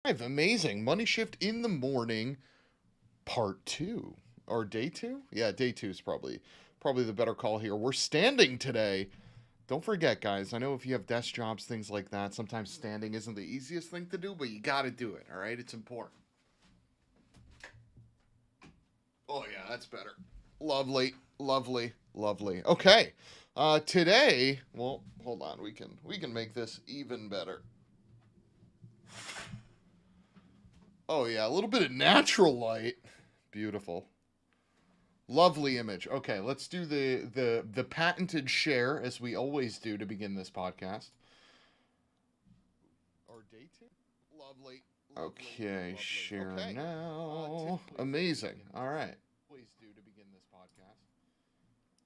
Amazing. Money Shift in the morning, part two. Or day two? Yeah, day two is probably the better call here. We're standing today. Don't forget, guys. I know if you have desk jobs, things like that, sometimes standing isn't the easiest thing to do, but you gotta do it, all right? It's important. Oh yeah, that's better. Lovely, lovely, lovely. Okay. Today, well, hold on. We can make this even better. Oh yeah, a little bit of natural light. Beautiful. Lovely image. Okay, let's do the patented share as we always do to begin this podcast. Or day two. Lovely. Okay, share okay. Now. Amazing. All right. Always do to begin this podcast.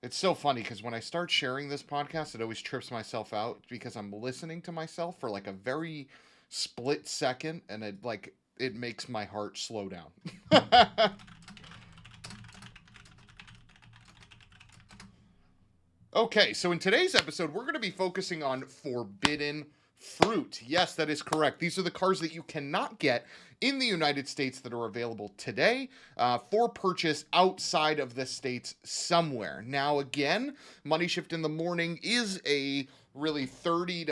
It's so funny because when I start sharing this podcast, it always trips myself out because I'm listening to myself for like a very split second, and it makes my heart slow down. Okay, so in today's episode, we're going to be focusing on forbidden fruit. Yes, that is correct. These are the cars that you cannot get in the United States that are available today for purchase outside of the States somewhere. Now, again, Money Shift in the Morning is a really 30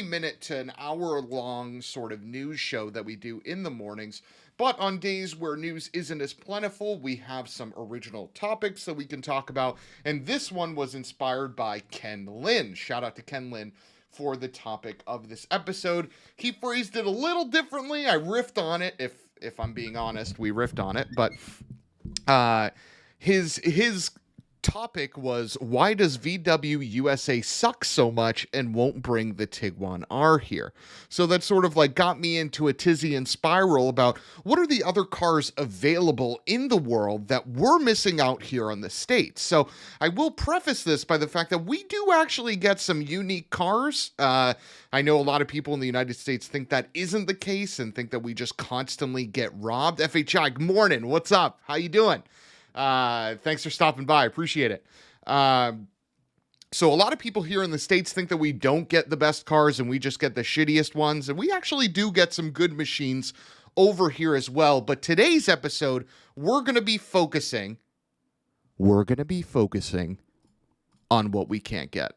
minute to an hour long sort of news show that we do in the mornings. But on days where news isn't as plentiful, we have some original topics that we can talk about. And this one was inspired by Ken Lin. Shout out to Ken Lin for the topic of this episode. He phrased it a little differently. I riffed on it. If I'm being honest, we riffed on it. But his topic was, why does VW USA suck so much and won't bring the Tiguan R here? So that sort of like got me into a tizzy and spiral about what are the other cars available in the world that we're missing out here on the States. So I will preface this by the fact that we do actually get some unique cars. I know a lot of people in the United States think that isn't the case and think that we just constantly get robbed. FHI, good morning. What's up? How you doing? Thanks for stopping by. Appreciate it. So a lot of people here in the States think that we don't get the best cars and we just get the shittiest ones. And we actually do get some good machines over here as well. But today's episode, we're going to be focusing on what we can't get.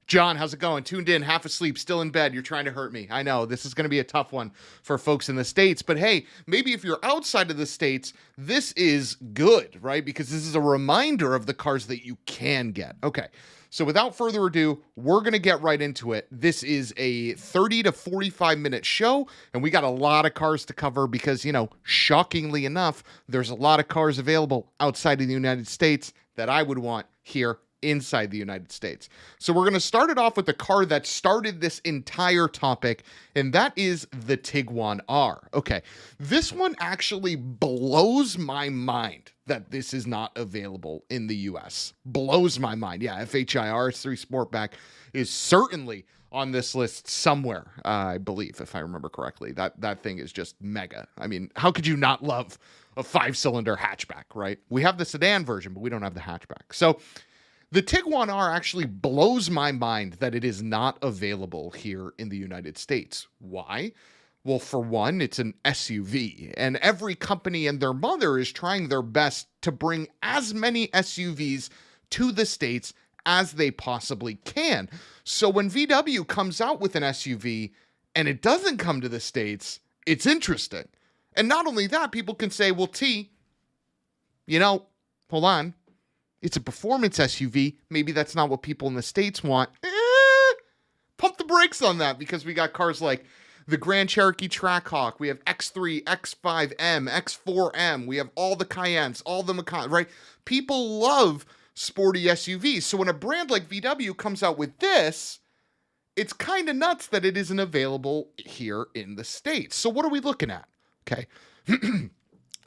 John, how's it going? Tuned in, half asleep, still in bed. You're trying to hurt me. I know this is going to be a tough one for folks in the States, but hey, maybe if you're outside of the States, this is good, right? Because this is a reminder of the cars that you can get. Okay. So without further ado, we're going to get right into it. This is a 30 to 45 minute show, and we got a lot of cars to cover because, shockingly enough, there's a lot of cars available outside of the United States that I would want here inside the United States. So we're going to start it off with the car that started this entire topic, and that is the Tiguan R. Okay, this one actually blows my mind that this is not available in the US. Blows my mind. Yeah, FHI RS3 Sportback is certainly on this list somewhere, I believe, if I remember correctly. That thing is just mega. I mean, how could you not love a 5-cylinder hatchback, right? We have the sedan version, but we don't have the hatchback. So the Tiguan R actually blows my mind that it is not available here in the United States. Why? Well, for one, it's an SUV, and every company and their mother is trying their best to bring as many SUVs to the States as they possibly can. So when VW comes out with an SUV and it doesn't come to the States, it's interesting. And not only that, people can say, well, hold on. It's a performance SUV. Maybe that's not what people in the States want. Pump the brakes on that, because we got cars like the Grand Cherokee Trackhawk. We have X3, X5M, X4M. We have all the Cayennes, all the Macans, right? People love sporty SUVs. So when a brand like VW comes out with this, it's kind of nuts that it isn't available here in the States. So what are we looking at? Okay.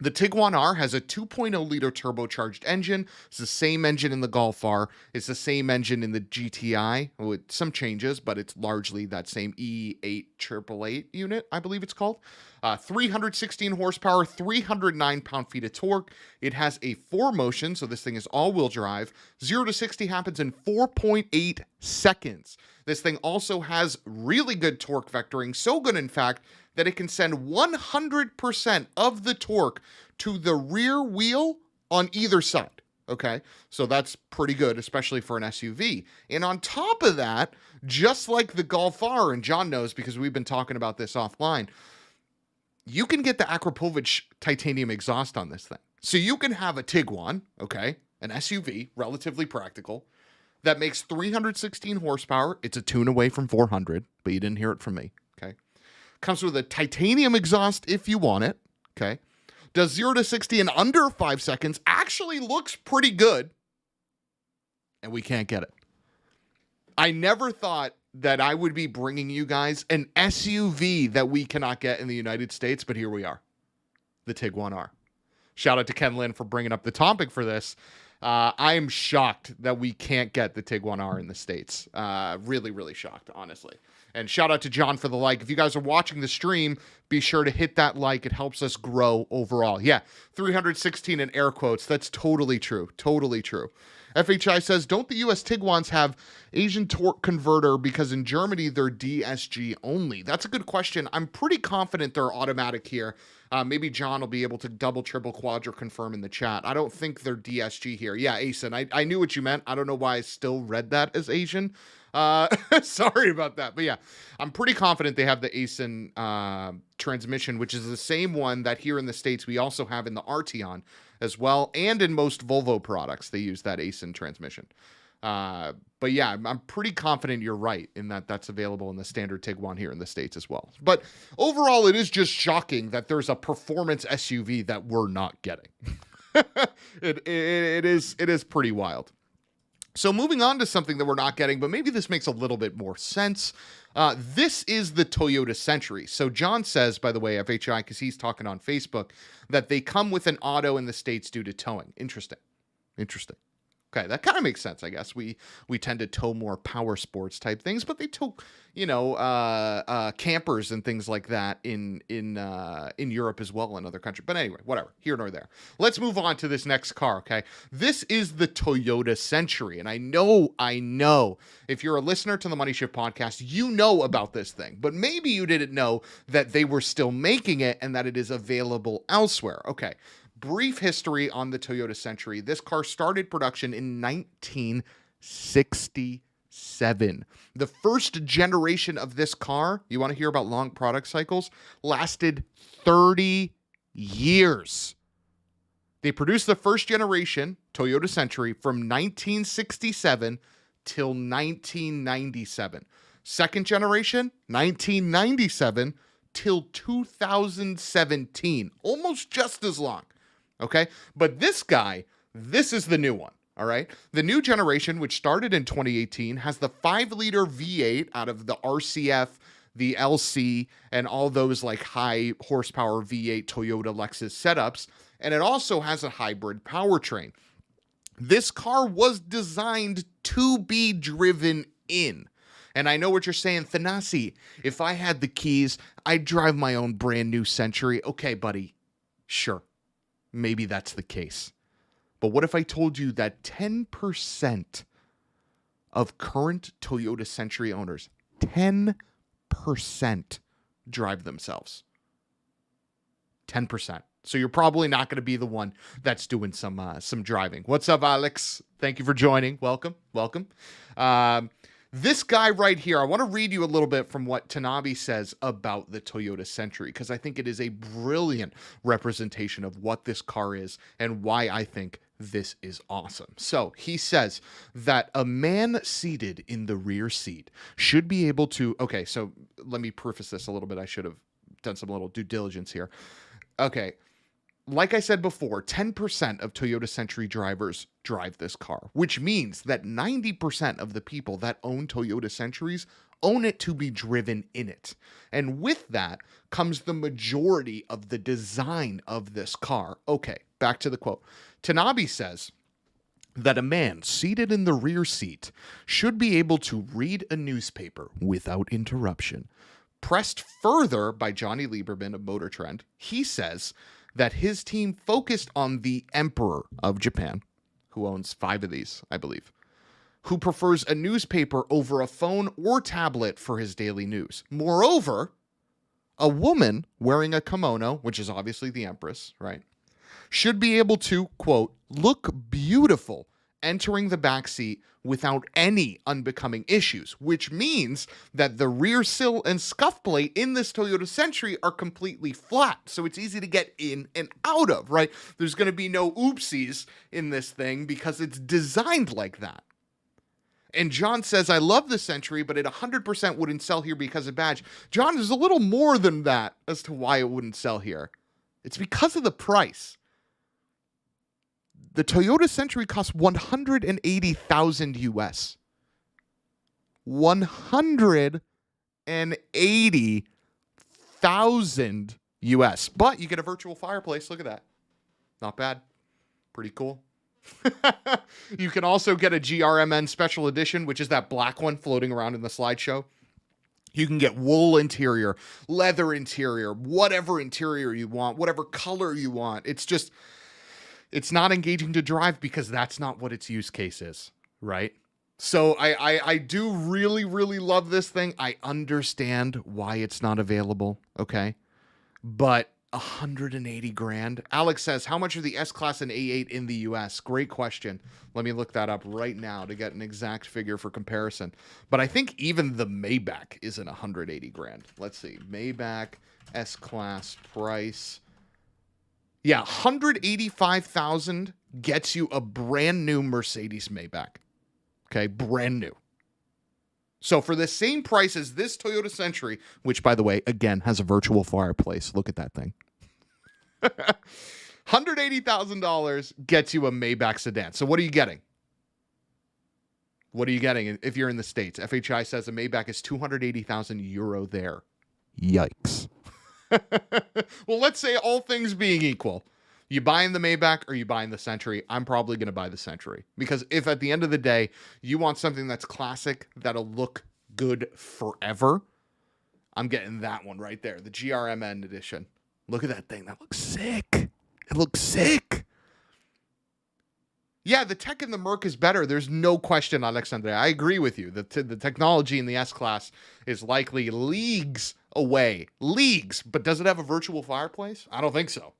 The Tiguan R has a 2.0-liter turbocharged engine. It's the same engine in the Golf R. It's the same engine in the GTI with some changes, but it's largely that same E8888 unit, I believe it's called. 316 horsepower, 309 pound-feet of torque. It has a 4-motion, so this thing is all-wheel drive. 0 to 60 happens in 4.8 seconds. This thing also has really good torque vectoring, so good in fact that it can send 100% of the torque to the rear wheel on either side. Okay, so that's pretty good, especially for an SUV. And on top of that, just like the Golf R, and John knows because we've been talking about this offline, you can get the Akrapovic titanium exhaust on this thing. So you can have a Tiguan, okay, an SUV, relatively practical, that makes 316 horsepower. It's a tune away from 400, but you didn't hear it from me, okay? Comes with a titanium exhaust if you want it, okay? Does 0 to 60 in under 5 seconds, actually looks pretty good, and we can't get it. I never thought that I would be bringing you guys an SUV that we cannot get in the United States, but here we are, the Tiguan R. Shout out to Ken Lin for bringing up the topic for this. I am shocked that we can't get the Tiguan R in the States. Really, really shocked, honestly. And shout out to John for the like. If you guys are watching the stream, be sure to hit that like. It helps us grow overall. Yeah, 316 in air quotes. That's totally true. Totally true. FHI says, don't the US Tiguans have Asian torque converter because in Germany they're DSG only? That's a good question. I'm pretty confident they're automatic here. Maybe John will be able to double, triple, quadra confirm in the chat. I don't think they're DSG here. Yeah, Asian. I knew what you meant. I don't know why I still read that as Asian. Sorry about that. But yeah, I'm pretty confident they have the ASIN transmission, which is the same one that here in the States we also have in the Arteon as well. And in most Volvo products, they use that ASIN transmission. But yeah, I'm pretty confident you're right in that that's available in the standard Tiguan here in the States as well. But overall, it is just shocking that there's a performance SUV that we're not getting. It is pretty wild. So moving on to something that we're not getting, but maybe this makes a little bit more sense. This is the Toyota Century. So John says, by the way, FHI, because he's talking on Facebook, that they come with an auto in the States due to towing. Interesting. Okay, that kind of makes sense, I guess. We tend to tow more power sports type things, but they tow, campers and things like that in Europe as well and other countries. But anyway, whatever, here nor there. Let's move on to this next car, okay? This is the Toyota Century, and I know, if you're a listener to the MoneyShift podcast, you know about this thing, but maybe you didn't know that they were still making it and that it is available elsewhere. Okay. Brief history on the Toyota Century. This car started production in 1967. The first generation of this car, you want to hear about long product cycles, lasted 30 years. They produced the first generation Toyota Century from 1967 till 1997. Second generation, 1997 till 2017. Almost just as long. Okay, but this is the new one, all right? The new generation, which started in 2018, has the 5-liter V8 out of the RCF, the LC, and all those like high horsepower V8 Toyota Lexus setups, and it also has a hybrid powertrain. This car was designed to be driven in. And I know what you're saying, Thanasi, if I had the keys, I'd drive my own brand new Century. Okay, buddy, sure. Maybe that's the case. But what if I told you that 10% of current Toyota Century owners, 10% drive themselves? 10%. So you're probably not going to be the one that's doing some driving. What's up, Alex? Thank you for joining. Welcome. This guy right here, I want to read you a little bit from what Tanabe says about the Toyota Century, because I think it is a brilliant representation of what this car is and why I think this is awesome. So he says that a man seated in the rear seat should be able to... Okay, so let me preface this a little bit. I should have done some little due diligence here. Okay. Like I said before, 10% of Toyota Century drivers drive this car, which means that 90% of the people that own Toyota Centuries own it to be driven in it. And with that comes the majority of the design of this car. Okay, back to the quote. Tanabe says that a man seated in the rear seat should be able to read a newspaper without interruption. Pressed further by Johnny Lieberman of Motor Trend, he says that his team focused on the Emperor of Japan, who owns 5 of these, I believe. who prefers a newspaper over a phone or tablet for his daily news. Moreover, a woman wearing a kimono, which is obviously the Empress, right, should be able to, quote, look beautiful entering the backseat without any unbecoming issues, which means that the rear sill and scuff plate in this Toyota Century are completely flat, so it's easy to get in and out of, right? There's going to be no oopsies in this thing because it's designed like that. And John says, I love the Century, but it 100% wouldn't sell here because of badge. John, there's a little more than that as to why it wouldn't sell here. It's because of the price. The Toyota Century costs $180,000 US. $180,000 US. But you get a virtual fireplace. Look at that. Not bad. Pretty cool. You can also get a GRMN Special Edition, which is that black one floating around in the slideshow. You can get wool interior, leather interior, whatever interior you want, whatever color you want. It's not engaging to drive because that's not what its use case is, right? So I do really, really love this thing. I understand why it's not available, okay? But 180 grand. Alex says, how much are the S-Class and A8 in the US? Great question. Let me look that up right now to get an exact figure for comparison. But I think even the Maybach isn't 180 grand. Let's see. Maybach S-Class price. Yeah, 185,000 gets you a brand new Mercedes Maybach. Okay, brand new. So for the same price as this Toyota Century, which, by the way, again, has a virtual fireplace. Look at that thing. $180,000 gets you a Maybach sedan. So what are you getting? What are you getting if you're in the States? FHI says a Maybach is 280,000 euro there. Yikes. Well, let's say all things being equal, you buying the Maybach or you buying the Century? I'm probably going to buy the Century because if at the end of the day you want something that's classic that'll look good forever, I'm getting that one right there, the GRMN edition. Look at that thing. That looks sick. It looks sick. Yeah, the tech in the Merc is better. There's no question, Alexandre. I agree with you. The technology in the S-Class is likely leagues away. Leagues. But does it have a virtual fireplace? I don't think so.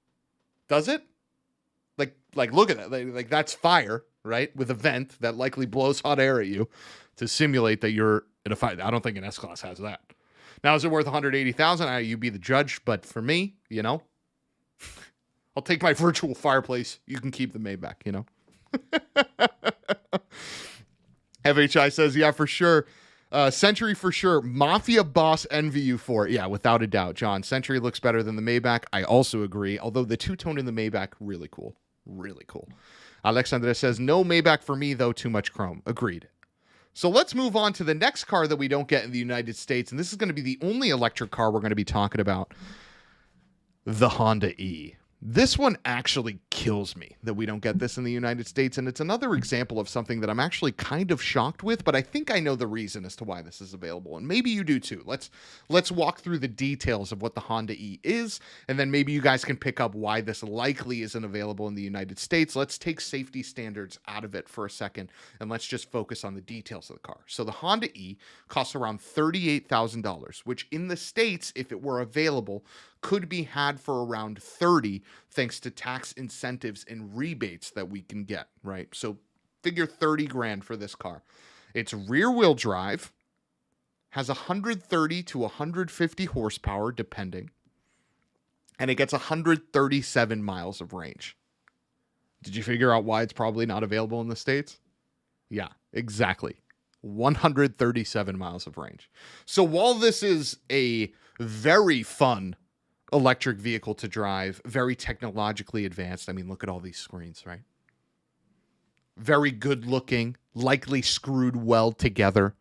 Does it? Like look at that. Like that's fire, right? With a vent that likely blows hot air at you to simulate that you're in a fire. I don't think an S-Class has that. Now, is it worth $180,000? You be the judge. But for me, I'll take my virtual fireplace. You can keep the Maybach, FHI says, yeah, for sure. Century for sure. Mafia Boss NVU for it. Yeah, without a doubt, John. Century looks better than the Maybach. I also agree. Although the two-tone in the Maybach, really cool. Really cool. Alexandra says, no Maybach for me, though. Too much chrome. Agreed. So let's move on to the next car that we don't get in the United States. And this is going to be the only electric car we're going to be talking about. The Honda E. This one actually kills me that we don't get this in the United States, and it's another example of something that I'm actually kind of shocked with, but I think I know the reason as to why this is available, and maybe you do too. Let's walk through the details of what the Honda E is, and then maybe you guys can pick up why this likely isn't available in the United States. Let's take safety standards out of it for a second, and let's just focus on the details of the car. So the Honda E costs around $38,000, which in the States, if it were available, could be had for around 30 thanks to tax incentives and rebates that we can get, right? So figure 30 grand for this car. It's rear wheel drive, has 130 to 150 horsepower depending, and it gets 137 miles of range. Did you figure out why it's probably not available in the States? Yeah, exactly. 137 miles of range. So while this is a very fun electric vehicle to drive, very technologically advanced. I mean, look at all these screens, right? Very good looking, likely screwed well together.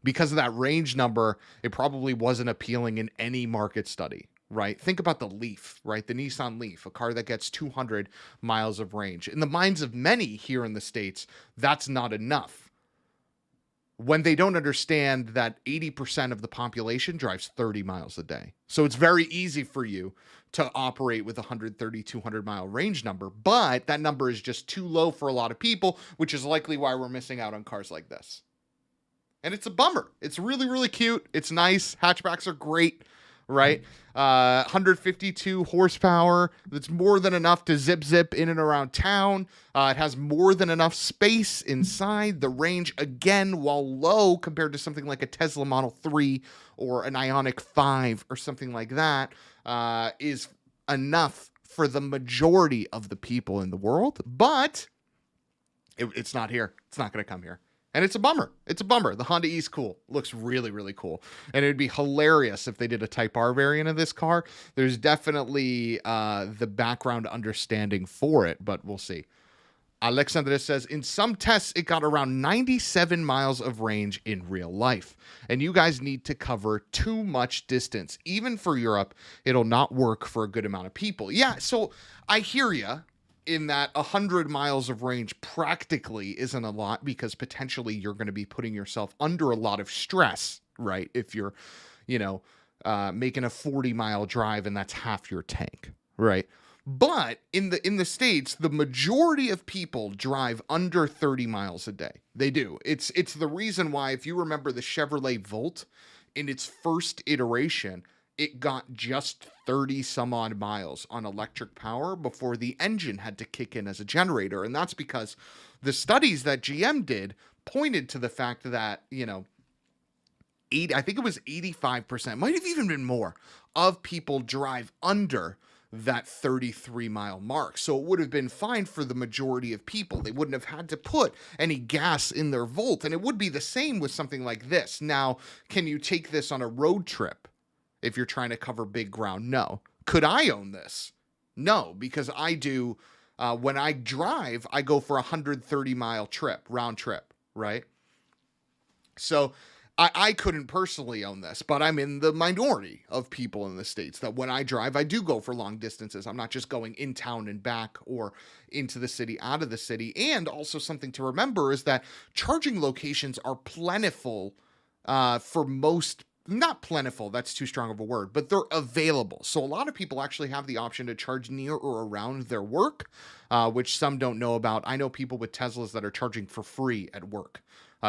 Because of that range number, it probably wasn't appealing in any market study, right? Think about the Leaf, right? The Nissan Leaf, a car that gets 200 miles of range. In the minds of many here in the States, that's not enough. when they don't understand that 80% of the population drives 30 miles a day. So it's very easy for you to operate with a 130, 200 mile range number, but that number is just too low for a lot of people, which is likely why we're missing out on cars like this. And it's a bummer. It's really, really cute. It's nice. Hatchbacks are great, right? 152 horsepower. That's more than enough to zip in and around town. It has more than enough space inside. The range, again, while low compared to something like a Tesla Model 3 or an Ioniq 5 or something like that, is enough for the majority of the people in the world. But it's not here. It's not going to come here. And it's a bummer. It's a bummer. The Honda E is cool. Looks really, really cool. And it would be hilarious if they did a Type R variant of this car. There's definitely the background understanding for it, but we'll see. Alexandra says, in some tests, it got around 97 miles of range in real life. And you guys need to cover too much distance. Even for Europe, it'll not work for a good amount of people. Yeah, so I hear you. In that 100 miles of range practically isn't a lot because potentially you're going to be putting yourself under a lot of stress, right? If you're, making a 40-mile drive and that's half your tank, right? But in the States, the majority of people drive under 30 miles a day. They do. It's the reason why, if you remember the Chevrolet Volt in its first iteration, it got just 30 some odd miles on electric power before the engine had to kick in as a generator. And that's because the studies that GM did pointed to the fact that, I think it was 85%, might have even been more, of people drive under that 33 mile mark. So it would have been fine for the majority of people. They wouldn't have had to put any gas in their Volt. And it would be the same with something like this. Now, can you take this on a road trip? If you're trying to cover big ground, no. Could I own this? No, because I do, when I drive, I go for a 130-mile trip, round trip, right? So I couldn't personally own this, but I'm in the minority of people in the States that when I drive, I do go for long distances. I'm not just going in town and back or into the city, out of the city. And also something to remember is that charging locations are plentiful for most. Not plentiful, that's too strong of a word, but they're available. So a lot of people actually have the option to charge near or around their work, which some don't know about. I know people with Teslas that are charging for free at work.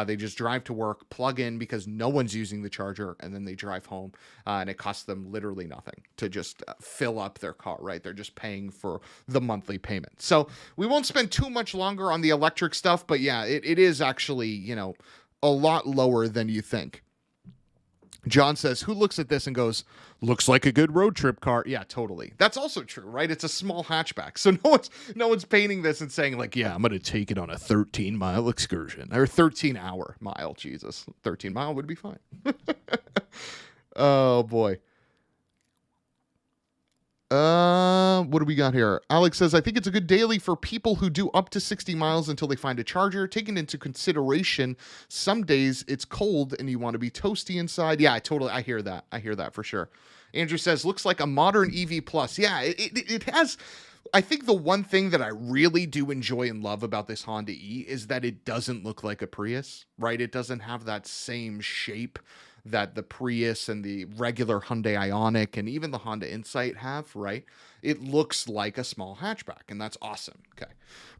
They just drive to work, plug in because no one's using the charger, and then they drive home, and it costs them literally nothing to just fill up their car, right? They're just paying for the monthly payment. So we won't spend too much longer on the electric stuff, but yeah, it is actually, a lot lower than you think. John says, who looks at this and goes, looks like a good road trip car? Yeah, totally. That's also true, right? It's a small hatchback. So no one's painting this and saying like, yeah, I'm going to take it on a 13-mile excursion or 13-hour mile. Jesus, 13-mile would be fine. Oh boy. What do we got here? Alex says, I think it's a good daily for people who do up to 60 miles until they find a charger. Taking into consideration, some days it's cold and you want to be toasty inside. Yeah, I hear that. I hear that for sure. Andrew says, looks like a modern EV Plus. Yeah, it has. I think the one thing that I really do enjoy and love about this Honda E is that it doesn't look like a Prius, right? It doesn't have that same shape that the Prius and the regular Hyundai Ioniq and even the Honda Insight have, right? It looks like a small hatchback, and that's awesome. Okay.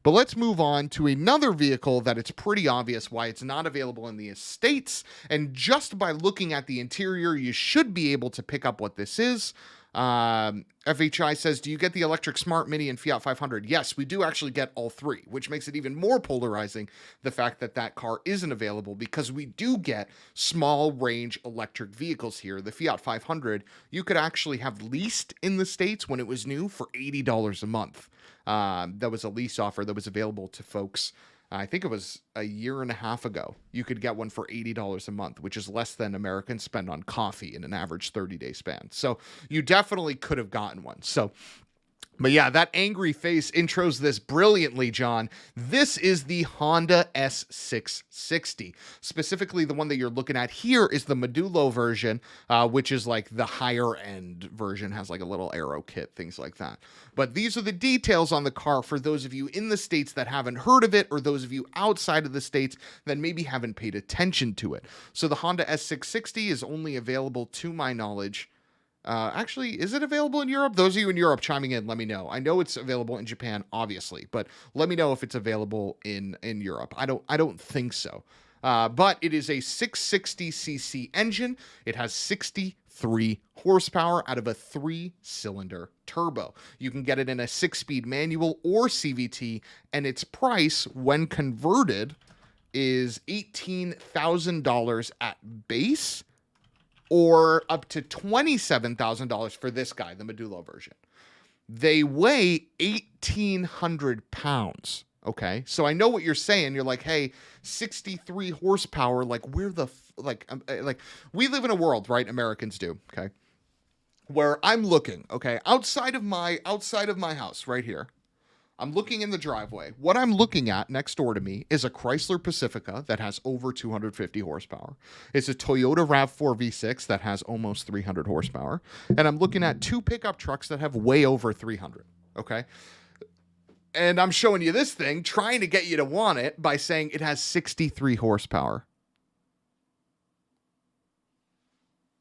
But let's move on to another vehicle that it's pretty obvious why it's not available in the States. And just by looking at the interior, you should be able to pick up what this is. FHI says, do you get the electric Smart Mini and Fiat 500? Yes, we do actually get all three, which makes it even more polarizing, the fact that that car isn't available, because we do get small range electric vehicles here. The Fiat 500, you could actually have leased in the States when it was new for $80 a month. That was a lease offer that was available to folks. I think it was a year and a half ago. You could get one for $80 a month, which is less than Americans spend on coffee in an average 30-day span. So you definitely could have gotten one. So But yeah, that angry face intros this brilliantly, John. This is the Honda S660. Specifically, the one that you're looking at here is the Modulo version, which is like the higher end version, has like a little aero kit, things like that. But these are the details on the car for those of you in the States that haven't heard of it, or those of you outside of the States that maybe haven't paid attention to it. So the Honda S660 is only available, to my knowledge, actually, is it available in Europe? Those of you in Europe chiming in, let me know. I know it's available in Japan, obviously, but let me know if it's available in Europe. I don't think so. But it is a 660cc engine. It has 63 horsepower out of a 3-cylinder turbo. You can get it in a 6-speed manual or CVT, and its price, when converted, is $18,000 at base, or up to $27,000 for this guy, the Modulo version. They weigh 1,800 pounds. Okay, so I know what you're saying. You're like, hey, 63 horsepower. Like, where the like we live in a world, right? Americans do. Okay, where I'm looking. Okay, outside of my house, right here. I'm looking in the driveway. What I'm looking at next door to me is a Chrysler Pacifica that has over 250 horsepower. It's a Toyota RAV4 V6 that has almost 300 horsepower. And I'm looking at 2 pickup trucks that have way over 300. Okay. And I'm showing you this thing, trying to get you to want it by saying it has 63 horsepower.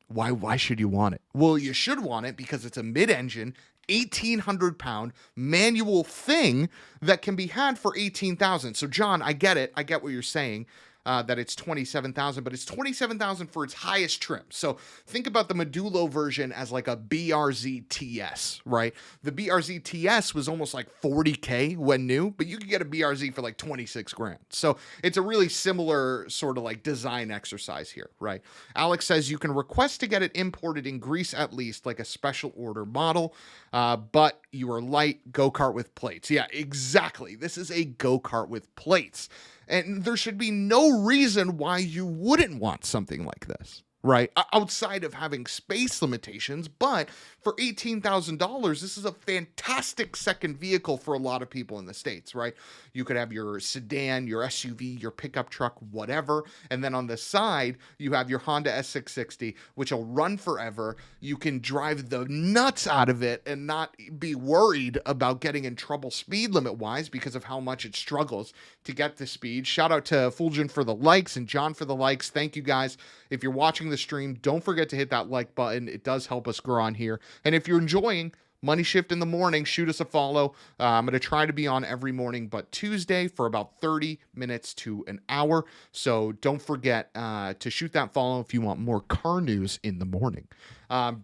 Why should you want it? Well, you should want it because it's a mid-engine, 1,800-pound manual thing that can be had for $18,000. So, John, I get it. I get what you're saying, that it's $27,000, but it's $27,000 for its highest trim. So think about the Modulo version as like a BRZ TS, right? The BRZ TS was almost like $40K when new, but you could get a BRZ for like 26 grand. So it's a really similar sort of like design exercise here, right? Alex says you can request to get it imported in Greece at least, like a special order model, but you are light go-kart with plates. Yeah, exactly. This is a go-kart with plates. And there should be no reason why you wouldn't want something like this, right? Outside of having space limitations, but for $18,000, this is a fantastic second vehicle for a lot of people in the States, right? You could have your sedan, your SUV, your pickup truck, whatever. And then on the side, you have your Honda S660, which will run forever. You can drive the nuts out of it and not be worried about getting in trouble speed limit wise because of how much it struggles to get the speed. Shout out to Fulgen for the likes and John for the likes. Thank you guys. If you're watching the stream, don't forget to hit that like button. It does help us grow on here. And if you're enjoying MoneyShift in the morning, shoot us a follow. I'm going to try to be on every morning, but Tuesday for about 30 minutes to an hour. So don't forget to shoot that follow if you want more car news in the morning. But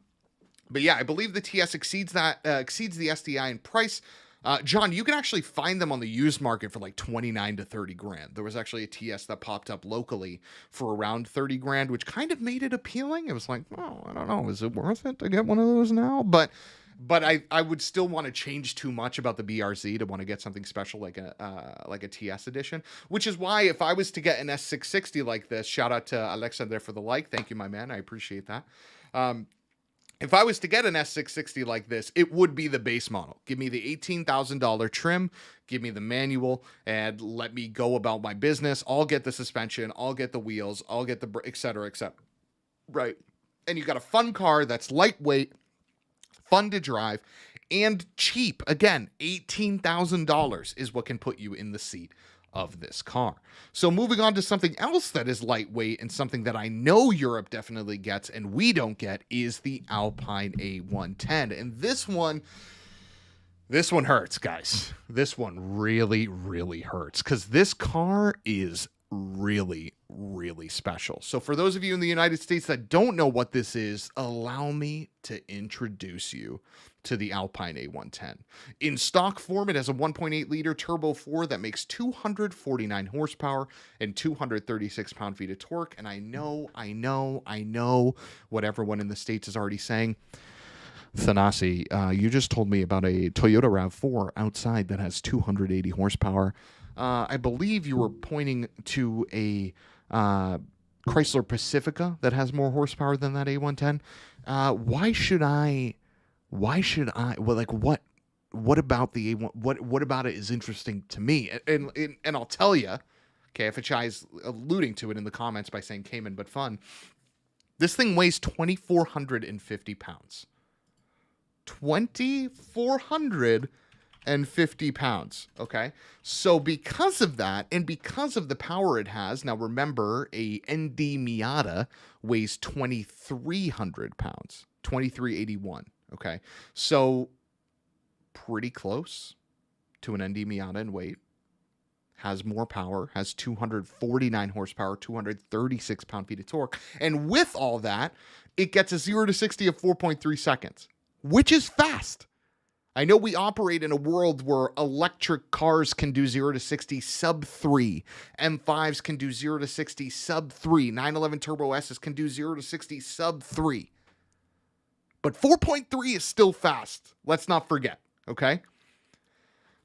yeah, I believe the TS exceeds the SDI in price. John, you can actually find them on the used market for like 29 to 30 grand. There was actually a TS that popped up locally for around 30 grand, which kind of made it appealing. It was like, oh, I don't know. Is it worth it to get one of those now? But I would still want to change too much about the BRZ to want to get something special like a TS edition, which is why if I was to get an S660 like this, shout out to Alexander for the like. Thank you, my man. I appreciate that. If I was to get an S660 like this, it would be the base model. Give me the $18,000 trim, give me the manual, and let me go about my business. I'll get the suspension, I'll get the wheels, I'll get the et cetera, right? And you got a fun car that's lightweight, fun to drive, and cheap. Again, $18,000 is what can put you in the seat of this car. So moving on to something else that is lightweight and something that I know Europe definitely gets and we don't get is the Alpine A110. And this one hurts, guys. This one really, really hurts because this car is really, really special. So for those of you in the United States that don't know what this is, allow me to introduce you to the Alpine A110. In stock form, it has a 1.8 liter turbo 4 that makes 249 horsepower and 236 pound-feet of torque. And I know what everyone in the States is already saying. Thanasi, you just told me about a Toyota RAV4 outside that has 280 horsepower. I believe you were pointing to a Chrysler Pacifica that has more horsepower than that A110. Why should I, well, like what what about the A1? What about it is interesting to me? And I'll tell you, KFHI is alluding to it in the comments by saying Cayman but fun. This thing weighs 2,450 pounds. 2,450 pounds. Okay. So because of that, and because of the power it has, now remember, a ND Miata weighs 2,300 pounds, 2,381. Okay. So pretty close to an ND Miata in weight. Has more power, has 249 horsepower, 236 pound-feet of torque. And with all that, it gets a 0 to 60 of 4.3 seconds, which is fast. I know we operate in a world where electric cars can do 0 to 60 sub 3. M5s can do 0 to 60 sub 3. 911 Turbo S's can do 0 to 60 sub 3. But 4.3 is still fast. Let's not forget, okay?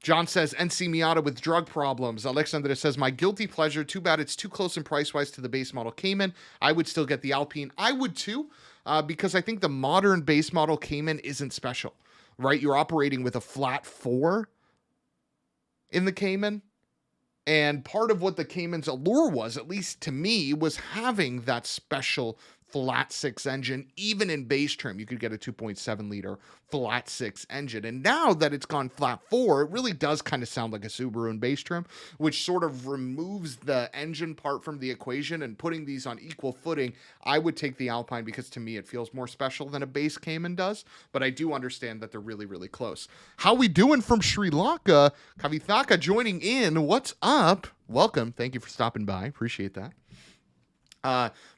John says, NC Miata with drug problems. Alexander says, my guilty pleasure. Too bad it's too close in price-wise to the base model Cayman. I would still get the Alpine. I would too, because I think the modern base model Cayman isn't special, right? You're operating with a flat 4 in the Cayman. And part of what the Cayman's allure was, at least to me, was having that special flat 6 engine. Even in base trim, you could get a 2.7 liter flat 6 engine. And now that it's gone flat 4, it really does kind of sound like a Subaru in base trim, which sort of removes the engine part from the equation. And putting these on equal footing, I would take the Alpine because to me it feels more special than a base Cayman does. But I do understand that they're really, really close. How we doing from Sri Lanka? Kavithaka joining in. What's up? Welcome. Thank you for stopping by. Appreciate that.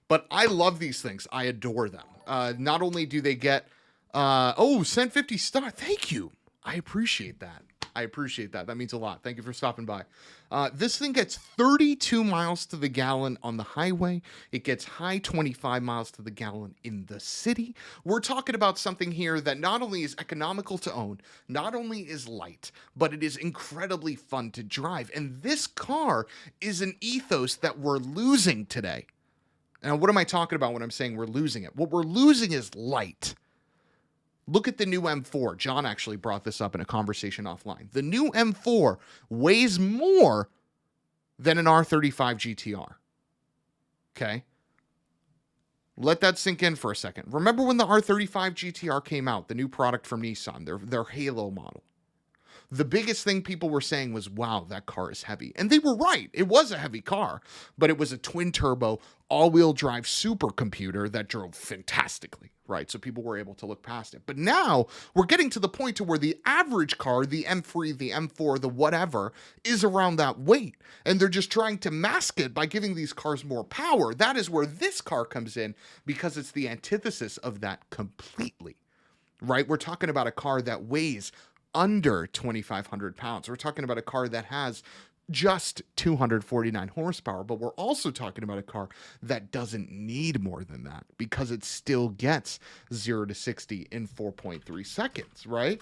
But I love these things. I adore them. Not only do they get, send 50 star. Thank you. I appreciate that. That means a lot. Thank you for stopping by. This thing gets 32 miles to the gallon on the highway. It gets high 25 miles to the gallon in the city. We're talking about something here that not only is economical to own, not only is light, but it is incredibly fun to drive. And this car is an ethos that we're losing today. Now, what am I talking about when I'm saying we're losing it? What we're losing is light. Look at the new M4. John actually brought this up in a conversation offline. The new M4 weighs more than an R35 GTR. Okay? Let that sink in for a second. Remember when the R35 GTR came out, the new product from Nissan, their Halo model? The biggest thing people were saying was, wow, that car is heavy. And they were right. It was a heavy car, but it was a twin turbo, all-wheel drive supercomputer that drove fantastically, right? So people were able to look past it. But now we're getting to the point to where the average car, the M3, the M4, the whatever, is around that weight. And they're just trying to mask it by giving these cars more power. That is where this car comes in because it's the antithesis of that completely, right? We're talking about a car that weighs under 2,500 pounds. We're talking about a car that has just 249 horsepower, but we're also talking about a car that doesn't need more than that because it still gets 0 to 60 in 4.3 seconds, right?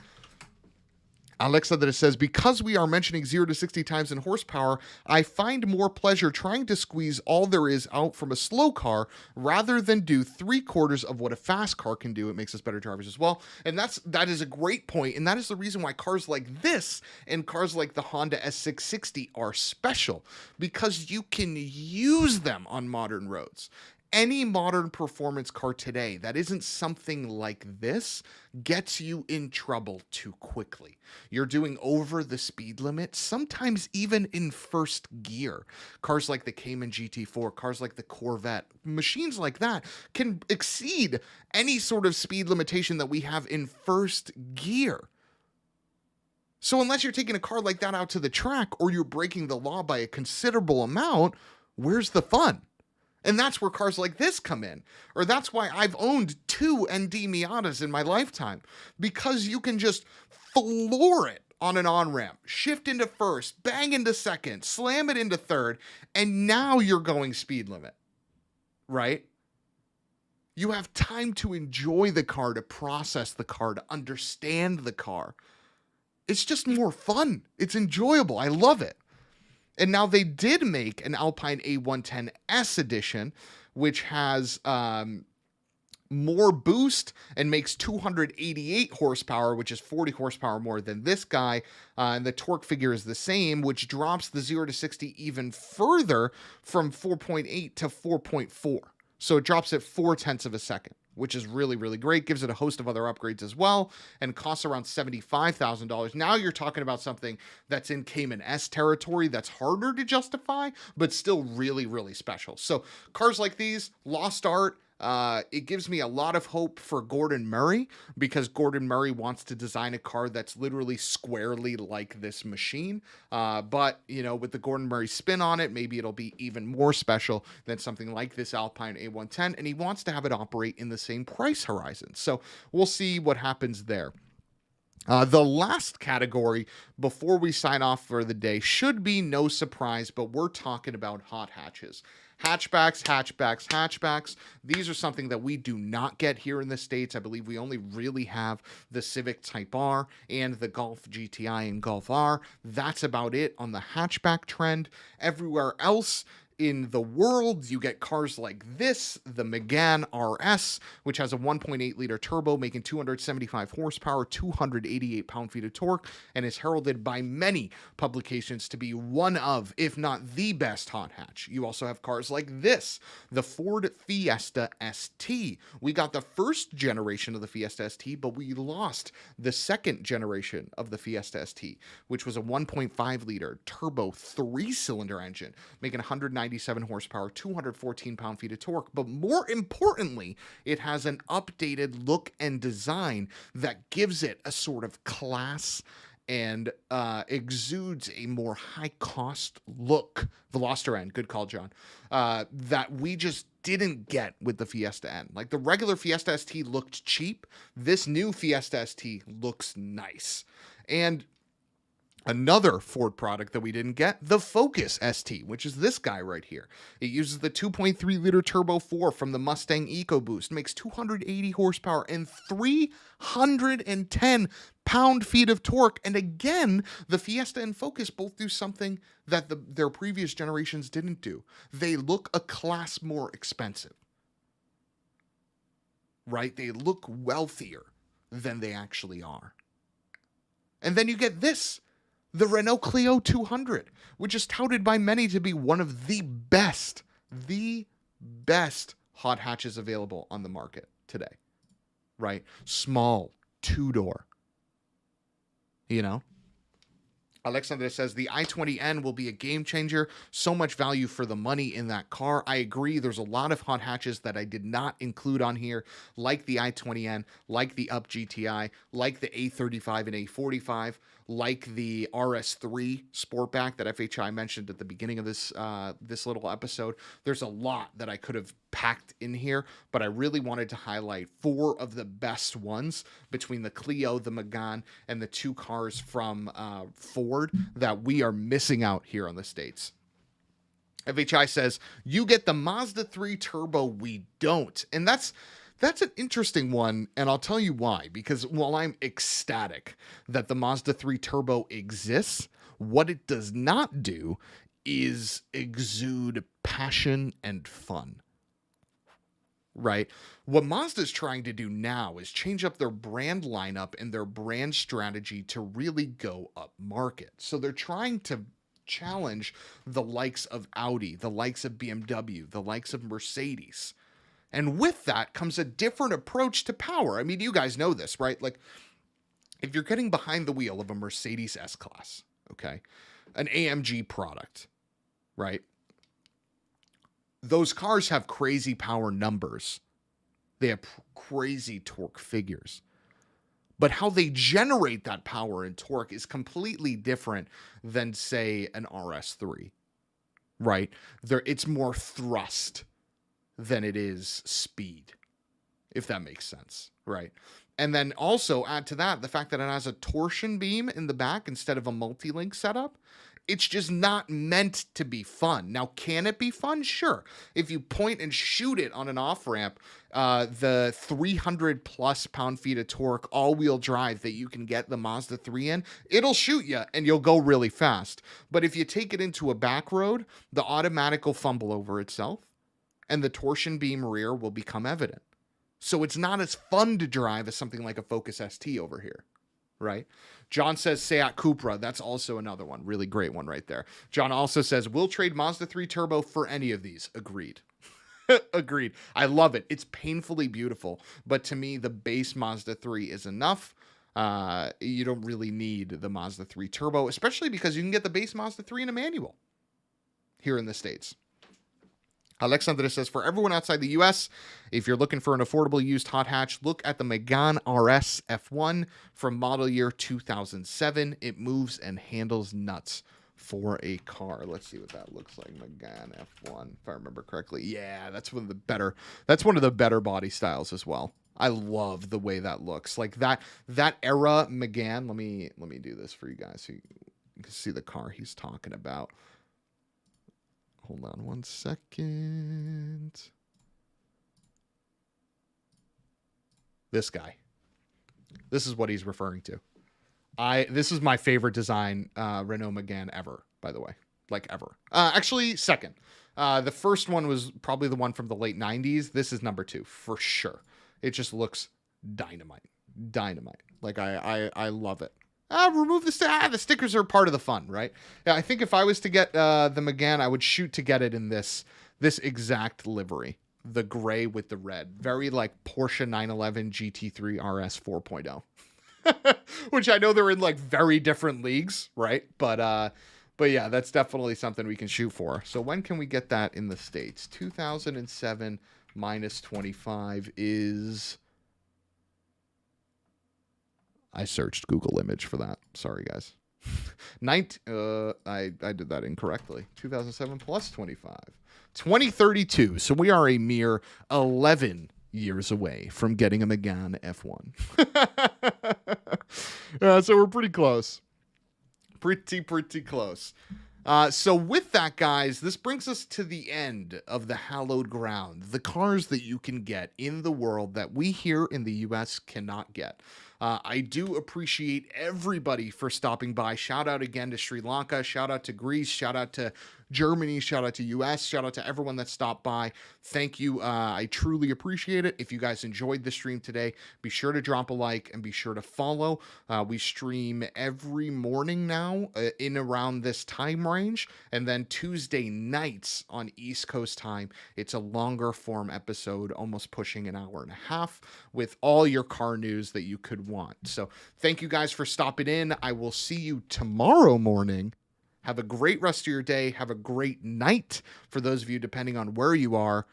Alexa that says, because we are mentioning 0 to 60 times in horsepower, I find more pleasure trying to squeeze all there is out from a slow car rather than do 3/4 of what a fast car can do. It makes us better drivers as well. And that is a great point. And that is the reason why cars like this and cars like the Honda S660 are special, because you can use them on modern roads. Any modern performance car today that isn't something like this gets you in trouble too quickly. You're doing over the speed limit, sometimes even in first gear. Cars like the Cayman GT4, cars like the Corvette, machines like that can exceed any sort of speed limitation that we have in first gear. So unless you're taking a car like that out to the track or you're breaking the law by a considerable amount, where's the fun? And that's where cars like this come in. Or that's why I've owned 2 ND Miatas in my lifetime. Because you can just floor it on an on-ramp, shift into first, bang into second, slam it into third, and now you're going speed limit. Right? You have time to enjoy the car, to process the car, to understand the car. It's just more fun. It's enjoyable. I love it. And now they did make an Alpine A110 S edition, which has more boost and makes 288 horsepower, which is 40 horsepower more than this guy. And the torque figure is the same, which drops the 0 to 60 even further from 4.8 to 4.4. So it drops it 0.4 of a second, which is really, really great. Gives it a host of other upgrades as well, and costs around $75,000. Now you're talking about something that's in Cayman S territory that's harder to justify, but still really, really special. So cars like these, lost art. It gives me a lot of hope for Gordon Murray, because Gordon Murray wants to design a car that's literally squarely like this machine. But, you know, with the Gordon Murray spin on it, maybe it'll be even more special than something like this Alpine A110. And he wants to have it operate in the same price horizon. So we'll see what happens there. The last category before we sign off for the day should be no surprise, but we're talking about hot hatches. Hatchbacks. These are something that we do not get here in the States. I believe we only really have the Civic Type R and the Golf GTI and Golf R. That's about it on the hatchback trend. Everywhere else in the world, you get cars like this, the Megane RS, which has a 1.8 liter turbo making 275 horsepower, 288 pound-feet of torque, and is heralded by many publications to be one of, if not the best hot hatch. You also have cars like this, the Ford Fiesta ST. We got the first generation of the Fiesta ST, but we lost the second generation of the Fiesta ST, which was a 1.5 liter turbo 3-cylinder engine, making 197 horsepower, 214 pound-feet of torque. But more importantly, it has an updated look and design that gives it a sort of class and exudes a more high-cost look. Veloster N, good call, John. That we just didn't get with the Fiesta N. Like, the regular Fiesta ST looked cheap. This new Fiesta ST looks nice. And another Ford product that we didn't get, the Focus ST, which is this guy right here. It uses the 2.3 liter Turbo 4 from the Mustang EcoBoost, makes 280 horsepower and 310 pound-feet of torque. And again, the Fiesta and Focus both do something that their previous generations didn't do. They look a class more expensive, right? They look wealthier than they actually are. And then you get this, the Renault Clio 200, which is touted by many to be one of the best hot hatches available on the market today, right? Small, two-door, you know? Alexander says the i20N will be a game changer. So much value for the money in that car. I agree. There's a lot of hot hatches that I did not include on here, like the i20N, like the Up GTI, like the A35 and A45, like the RS3 Sportback that FHI mentioned at the beginning of this little episode. There's a lot that I could have packed in here, but I really wanted to highlight 4 of the best ones between the Clio, the Megane, and the 2 cars from Ford that we are missing out here on the States. FHI says, you get the Mazda 3 Turbo, we don't. And that's an interesting one, and I'll tell you why. Because while I'm ecstatic that the Mazda 3 Turbo exists, what it does not do is exude passion and fun. Right? What Mazda's trying to do now is change up their brand lineup and their brand strategy to really go up market. So they're trying to challenge the likes of Audi, the likes of BMW, the likes of Mercedes. And with that comes a different approach to power. I mean, you guys know this, right? Like, if you're getting behind the wheel of a Mercedes S-Class, okay, an AMG product, right? Those cars have crazy power numbers. They have crazy torque figures. But how they generate that power and torque is completely different than, say, an RS3, right? It's more thrust than it is speed, if that makes sense, right? And then also add to that the fact that it has a torsion beam in the back instead of a multi-link setup. It's just not meant to be fun. Now, can it be fun? Sure. If you point and shoot it on an off-ramp, the 300 plus pound-feet of torque, all-wheel drive that you can get the Mazda 3 in, it'll shoot you and you'll go really fast. But if you take it into a back road, the automatic will fumble over itself and the torsion beam rear will become evident. So it's not as fun to drive as something like a Focus ST over here, right? John says Seat Cupra. That's also another one. Really great one right there. John also says, we'll trade Mazda 3 Turbo for any of these. Agreed. Agreed. I love it. It's painfully beautiful. But to me, the base Mazda 3 is enough. You don't really need the Mazda 3 Turbo, especially because you can get the base Mazda 3 in a manual here in the States. Alexandra says, for everyone outside the U.S., if you're looking for an affordable used hot hatch, look at the Megane RS F1 from model year 2007. It moves and handles nuts for a car. Let's see what that looks like. Megane F1, if I remember correctly. Yeah, that's one of the better body styles as well. I love the way that looks. Like that era Megane. Let me do this for you guys so you can see the car he's talking about. Hold on one second. This guy. This is what he's referring to. This is my favorite design Renault Megane ever, by the way. Like ever. Actually, second. The first one was probably the one from the late 90s. This is number 2, for sure. It just looks dynamite. Dynamite. Like, I love it. Remove the stickers are part of the fun, right? Yeah, I think if I was to get the Megane, I would shoot to get it in this exact livery, the gray with the red, very like Porsche 911 GT3 RS 4.0, which I know they're in like very different leagues, right? But yeah, that's definitely something we can shoot for. So when can we get that in the States? 2007 minus 25 is. I searched Google image for that. Sorry, guys. I did that incorrectly. 2007 plus 25. 2032. So we are a mere 11 years away from getting a Megane F1. So we're pretty close. Pretty close. So with that, guys, this brings us to the end of the hallowed ground. The cars that you can get in the world that we here in the U.S. cannot get. I do appreciate everybody for stopping by. Shout out again to Sri Lanka. Shout out to Greece. Shout out to Germany. Shout out to US. Shout out to everyone that stopped by. Thank you. I truly appreciate it. If you guys enjoyed the stream today, be sure to drop a like and be sure to follow. We stream every morning now in around this time range. And then Tuesday nights on East Coast time, it's a longer form episode, almost pushing an hour and a half with all your car news that you could want. So thank you guys for stopping in. I will see you tomorrow morning. Have a great rest of your day. Have a great night for those of you, depending on where you are.